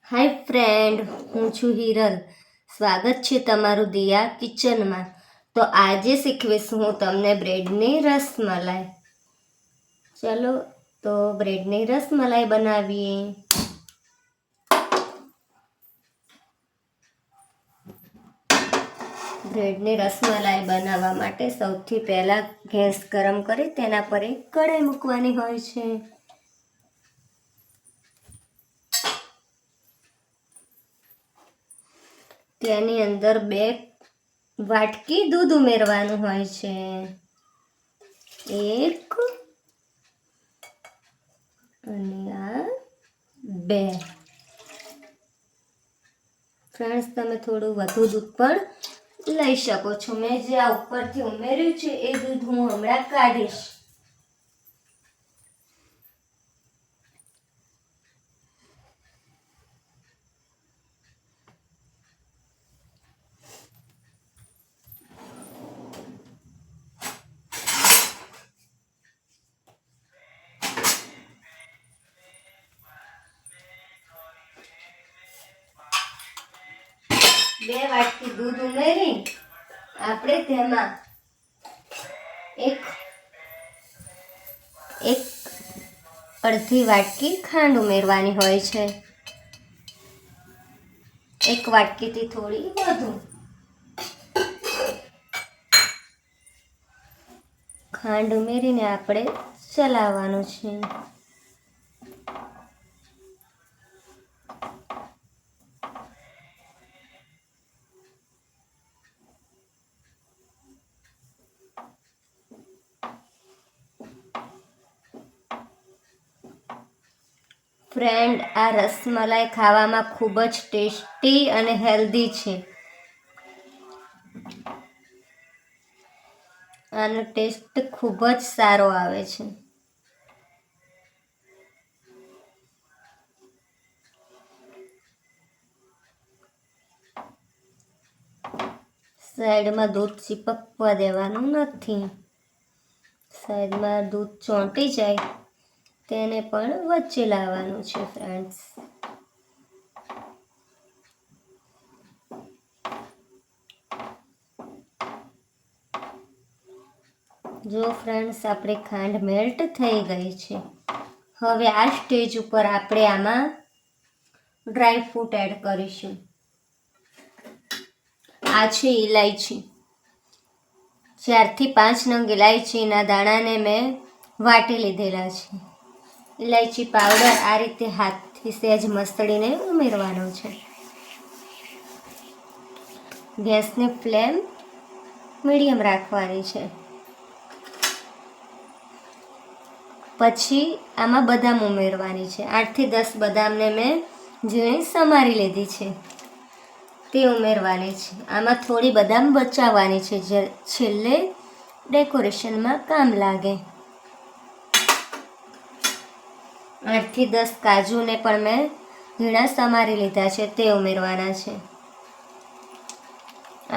હાય friend, હું છું હિરલ. સ્વાગત છે તમારું દિયા કિચનમાં. તો આજે શીખવીશું હું તમને બ્રેડની રસમલાઈ. ચલો તો બ્રેડની રસમલાઈ બનાવીએ. બ્રેડની રસમલાઈ બનાવવા માટે સૌથી પહેલાં ગેસ ગરમ કરી તેના પર એક કઢાઈ મૂકવાની હોય છે. તેની અંદર 2 વાટકી દૂધ ઉમેરવાનું હોય છે. 1 અને આ 2. ફ્રેન્ડ્સ, તમે થોડું વધુ દૂધ પણ લઈ શકો છો. મેં જે આ ઉપરથી ઉમેર્યું છે એ દૂધ હું હમણાં કાઢીશ. બે વાટકી દૂધ ઉમેરી આપણે તેમાં એક અડધી વાટકી ખાંડ ઉમેરવાની હોય છે. 1 વાટકીથી થોડી વધુ ખાંડ ઉમેરીને આપણે ચલાવવાનું છે. ફ્રેન્ડ, આ રસમલાઈ ખાવામાં ખૂબ જ ટેસ્ટી અને હેલ્ધી છે. આનો ટેસ્ટ ખૂબ જ સારો આવે છે. સાઈડમાં દૂધ ચીપકવા દેવાનું નથી. સાઈડમાં દૂધ ચોંટી જાય તેને પણ વચ્ચે લાવવાનું છે. ફ્રેન્ડ્સ, જો ફ્રેન્ડ્સ, આપણી ખાંડ મેલ્ટ થઈ ગઈ છે. હવે આ સ્ટેજ ઉપર આપણે આમાં ડ્રાય ફ્રૂટ એડ કરીશું. આ છે ઇલાયચી. 4 થી 5 નંગ ઇલાયચીના દાણાને મેં વાટી લીધેલા છે. ઇલાયચી પાવડર આ રીતે હાથથી સહેજ મસળીને ઉમેરવાનો છે. ગેસની ફ્લેમ મીડિયમ રાખવાની છે. પછી આમાં બદામ ઉમેરવાની છે. 8 થી 10 બદામને મેં ઝીણી સમારી લીધી છે તે ઉમેરવાની છે. આમાં થોડી બદામ બચાવવાની છે જે છેલ્લે ડેકોરેશનમાં કામ લાગે. 8 થી 10 કાજુને પણ મેં ઝીણા સમારી લીધા છે તે ઉમેરવાના છે.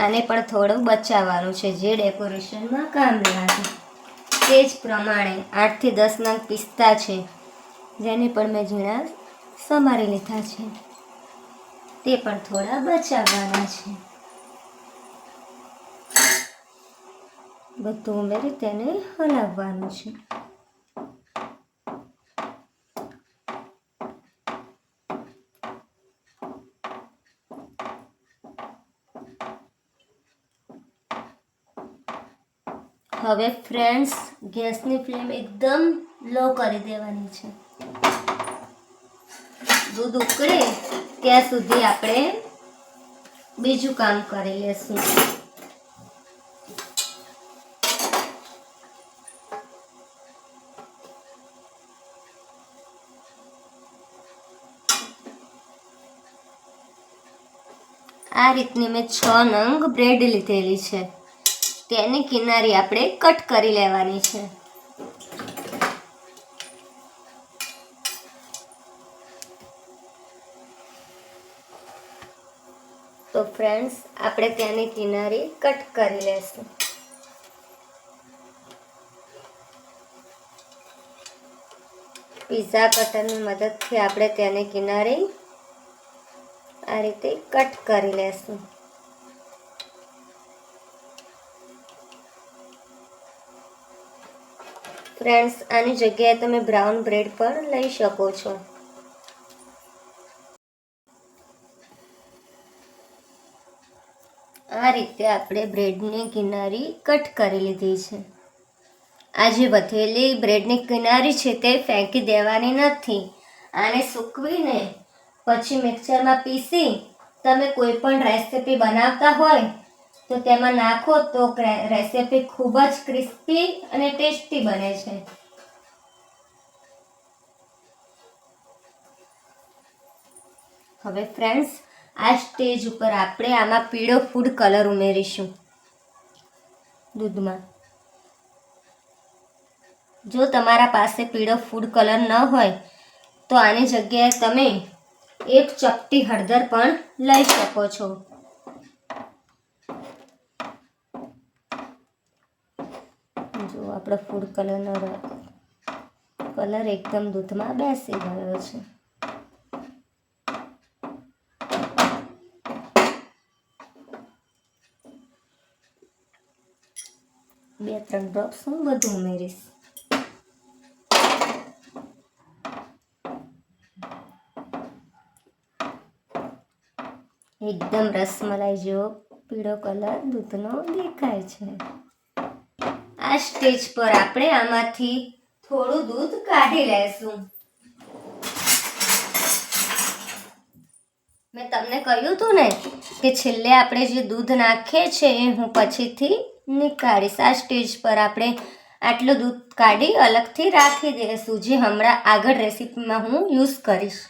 આને પણ થોડું બચાવવાનું છે જે ડેકોરેશનમાં કામ લાગે. તે જ પ્રમાણે 8 થી 10 નંગ પિસ્તા છે જેને પણ મેં ઝીણા સમારી લીધા છે તે પણ થોડા બચાવવાના છે. બધું ઉમેરી તેને હલાવવાનું છે. હવે ફ્રેન્ડ્સ, ગેસની ફ્લેમ એકદમ લો કરી દેવાની છે. દૂધ ઉકળે ત્યાં સુધી આપણે બીજું કામ કરી લેશું. આ રીતની મેં 6 નંગ બ્રેડ લીધેલી છે. તેની કિનારી આપણે કટ કરી લેવાની છે. તો ફ્રેન્ડ્સ, આપણે તેની કિનારી કટ કરી લેશું. પિઝા કટરની મદદથી આપણે તેની કિનારી આ રીતે કટ કરી લેશું. ફ્રેન્ડ્સ, આની જગ્યાએ તમે બ્રાઉન બ્રેડ પણ લઈ શકો છો. આ રીતે આપણે બ્રેડની કિનારી કટ કરી લીધી છે. આ જે વધેલી બ્રેડની કિનારી છે તે ફેંકી દેવાની નથી. આને સૂકવીને પછી મિક્સરમાં પીસી તમે કોઈ પણ રેસીપી બનાવતા હોય તો તેમાં નાખો તો રેસીપી ખૂબ જ ક્રિસ્પી અને ટેસ્ટી બને છે. હવે ફ્રેન્ડ્સ, આ સ્ટેજ ઉપર આપણે આમાં પીળો ફૂડ કલર ઉમેરીશું દૂધમાં. જો તમારા પાસે પીળો ફૂડ કલર ન હોય તો આની જગ્યાએ તમે 1 ચપટી હળદર પણ લઈ શકો છો. જો આપણો ફૂડ કલરનો કલર એકદમ દૂધમાં બેસી ગયો છે. 2-3 ડ્રોપ્સ હું બધું ઉમેરીશ. એકદમ રસમલાઈ જેવો પીળો કલર દૂધનો દેખાય છે. આ સ્ટેજ પર આપણે આમાંથી થોડું દૂધ કાઢી લેશું. મેં તમને કહ્યું હતું ને કે છેલ્લે આપણે જે દૂધ નાખીએ છીએ એ હું પછીથી નીકાળીશ. આ સ્ટેજ પર આપણે આટલું દૂધ કાઢી અલગથી રાખી દઈશું, જે હમણાં આગળ રેસીપીમાં હું યુઝ કરીશ.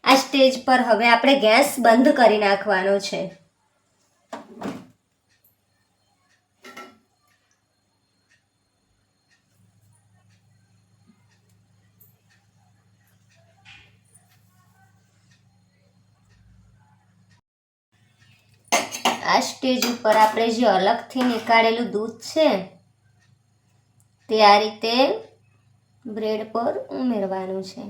આ સ્ટેજ પર હવે આપણે ગેસ બંધ કરી નાખવાનો છે. આ સ્ટેજ ઉપર આપણે જે અલગથી નીકાળેલું દૂધ છે તે આ રીતે બ્રેડ પર ઉમેરવાનું છે.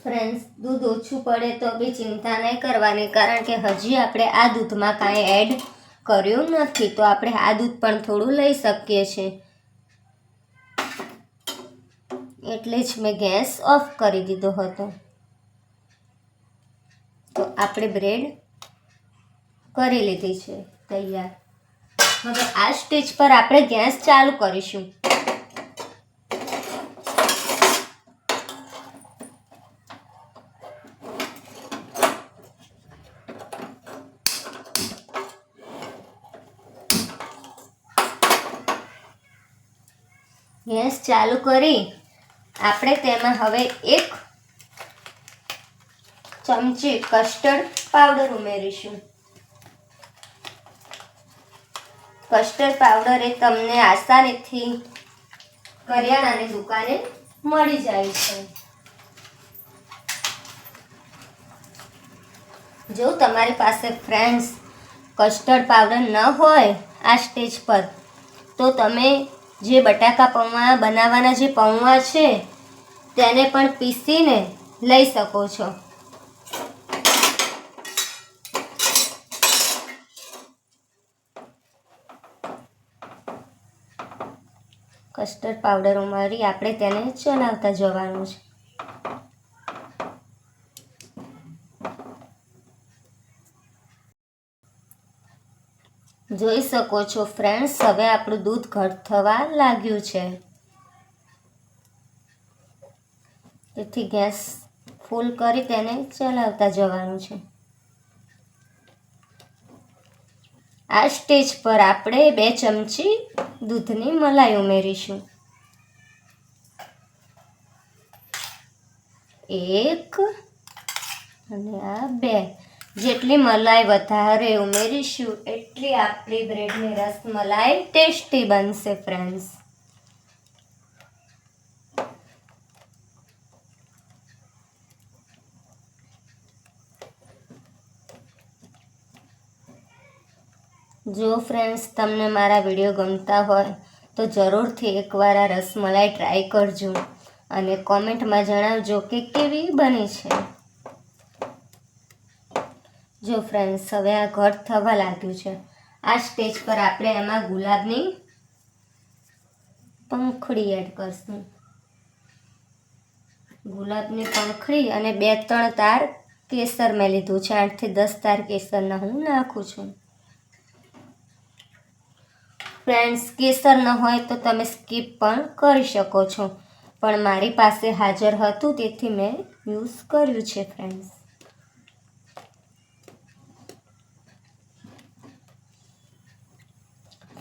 ફ્રેન્ડ્સ, દૂધ ઓછું પડે તો બી ચિંતા નહીં કરવાની, કારણ કે હજી આપણે આ દૂધમાં કાંઈ એડ કર્યું નથી, તો આપણે આ દૂધ પણ થોડું લઈ શકીએ છીએ. એટલે જ મેં ગેસ ઓફ કરી દીધો હતો. તો આપણે બ્રેડ કરી લીધી છે તૈયાર. હવે આ સ્ટેજ પર આપણે ગેસ ચાલુ કરીશું. ગેસ ચાલુ કરી આપણે તેમાં હવે 1 ચમચી કસ્ટર્ડ પાવડર ઉમેરીશું. કસ્ટર્ડ પાવડર એ તમને આસાનીથી કરિયાણાની દુકાને મળી જાય છે. જો તમારી પાસે ફ્રેન્ડ્સ કસ્ટર્ડ પાવડર ન હોય આ સ્ટેજ પર, તો તમે જે બટાકા પૌવા બનાવવાના જે પૌવા છે તેને પણ પીસીને લઈ શકો છો. કસ્ટર્ડ પાવડર ઉમેરી આપણે તેને ચલાવતા જવાનું છે. જોઈ શકો છો ફ્રેન્ડ્સ, હવે આપણું દૂધ ઘટ થવા લાગ્યું છે. તેથી ગેસ ફૂલ કરી તેને ચલાવતા જવાનું છે. આ સ્ટેજ પર આપણે 2 ચમચી દૂધની મલાઈ ઉમેરીશું. 1 અને આ 2. જેટલી મલાઈ વધારે ઉમેરીશું એટલી આપણી બ્રેડની રસમલાઈ ટેસ્ટી બનશે ફ્રેન્ડ્સ. જો ફ્રેન્ડ્સ તમને મારા વિડીયો ગમતા હોય તો જરૂરથી એકવાર આ રસમલાઈ ટ્રાય કરજો અને કોમેન્ટમાં જણાવજો કે કેવી બની છે. જો ફ્રેન્ડ્સ હવે આ ઘટ થવા લાગ્યું છે. આ સ્ટેજ પર આપણે એમાં ગુલાબની પંખડી એડ કરશું. ગુલાબની પંખડી અને 2-3 તાર કેસર મેં લીધું છે. 8 થી 10 તાર કેસરના હું નાખું છું. ફ્રેન્ડ્સ કેસર ન હોય તો તમે સ્કીપ પણ કરી શકો છો, પણ મારી પાસે હાજર હતું તેથી મેં યુઝ કર્યું છે ફ્રેન્ડ્સ.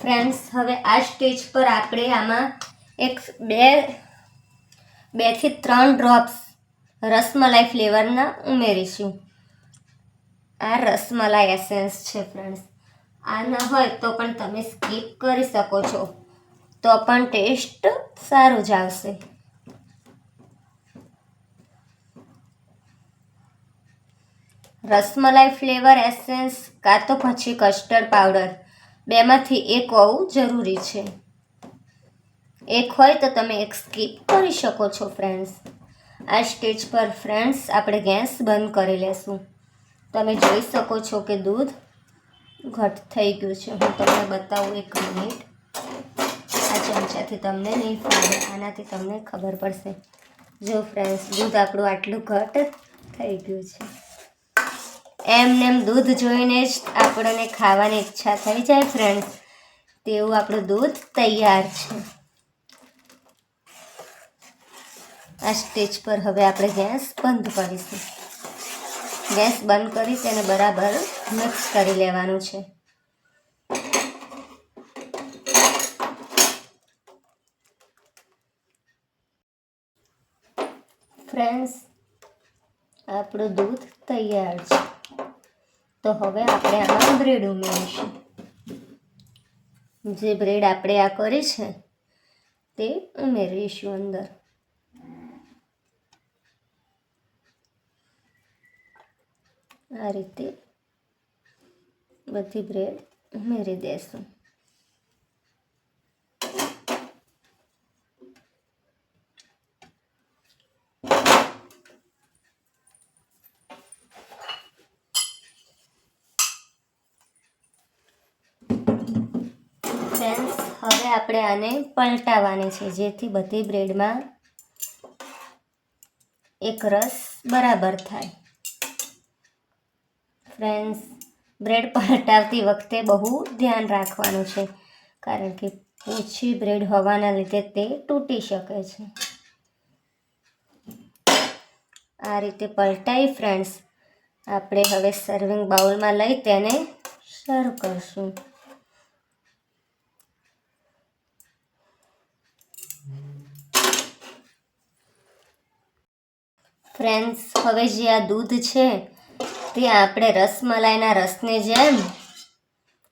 ફ્રેન્ડ્સ હવે આ સ્ટેજ પર આપણે આમાં 2 થી 3 ડ્રોપ્સ રસમલાઈ ફ્લેવરના ઉમેરીશું. આ રસમલાઈ એસેન્સ છે ફ્રેન્ડ્સ. આ ન હોય તો પણ તમે સ્કીપ કરી શકો છો, તો પણ ટેસ્ટ સારું જ આવશે. રસમલાઈ ફ્લેવર એસેન્સ કાં તો પછી કસ્ટર્ડ પાવડર, બેમાંથી એક હોવું જરૂરી છે. એક હોય તો તમે એક સ્કીપ કરી શકો છો ફ્રેન્ડ્સ. આ સ્ટેજ પર ફ્રેન્ડ્સ આપણે ગેસ બંધ કરી લેશું. તમે જોઈ શકો છો કે દૂધ ઘટ થઈ ગયું છે. હું તમને બતાવું 1 મિનિટ. આ ચમચાથી તમને નહીં ફાવે, આનાથી તમને ખબર પડશે. જો ફ્રેન્ડ્સ દૂધ આપણું આટલું ઘટ થઈ ગયું છે. એમ દૂધ જોઈને જ આપણને ખાવાની ઈચ્છા થઈ જાય ફ્રેન્ડ્સ, તેવું આપણું દૂધ તૈયાર છે. આ સ્ટેજ પર હવે આપણે ગેસ બંધ કરીશું. ગેસ બંધ કરી તેને બરાબર મિક્સ કરી લેવાનું છે. ફ્રેન્ડ્સ આપણું દૂધ તૈયાર છે. તો હવે આપણે આમાં બ્રેડ ઉમેરીશું. જે બ્રેડ આપણે આ કરી છે તે ઉમેરીશું અંદર. આ રીતે બધી બ્રેડ ઉમેરી દેશું. ફ્રેન્ડ્સ હવે આપણે આને પલટાવવાની છે, જેથી બધી બ્રેડમાં એક રસ બરાબર થાય. ફ્રેન્ડ્સ બ્રેડ પલટાવતી વખતે બહુ ધ્યાન રાખવાનું છે, કારણ કે ઓછી બ્રેડ હોવાના લીધે તે તૂટી શકે છે. આ રીતે પલટાઈ ફ્રેન્ડ્સ આપણે હવે સર્વિંગ બાઉલમાં લઈ તેને સર્વ કરશું. ફ્રેન્ડ્સ હવે જે આ દૂધ છે તે આપણે રસમલાઈના રસને જેમ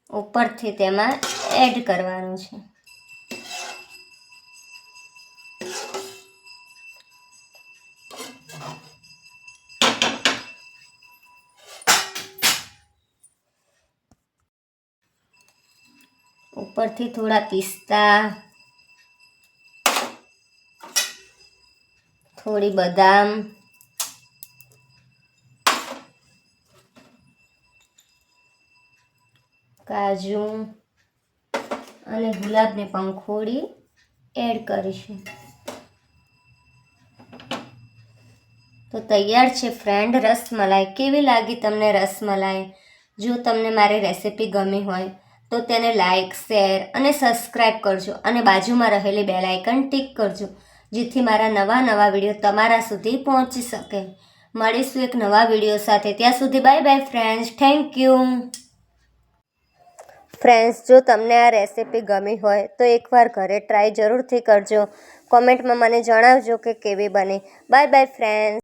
ઉપરથી તેમાં એડ કરવાનું છે. ઉપરથી થોડા પિસ્તા, થોડી બદામ, કાજુ અને ગુલાબની પંખોળી એડ કરીશું. તો તૈયાર છે ફ્રેન્ડ રસમલાઈ. કેવી લાગી તમને રસમલાઈ? જો તમને મારી રેસિપી ગમી હોય તો તેને લાઈક, શેર અને સબસ્ક્રાઈબ કરજો અને બાજુમાં રહેલી બેલ આઇકન ટિક કરજો, જેથી મારા નવા વિડીયો તમારા સુધી પહોંચી શકે. મળીશું એક નવા વિડીયો સાથે. ત્યાં સુધી bye bye friends. Thank you. Friends જો તમને આ રેસિપી ગમી હોય તો એકવાર ઘરે ટ્રાય જરૂરથી કરજો. કોમેન્ટમાં મને જણાવજો કે કેવી બની. Bye bye friends.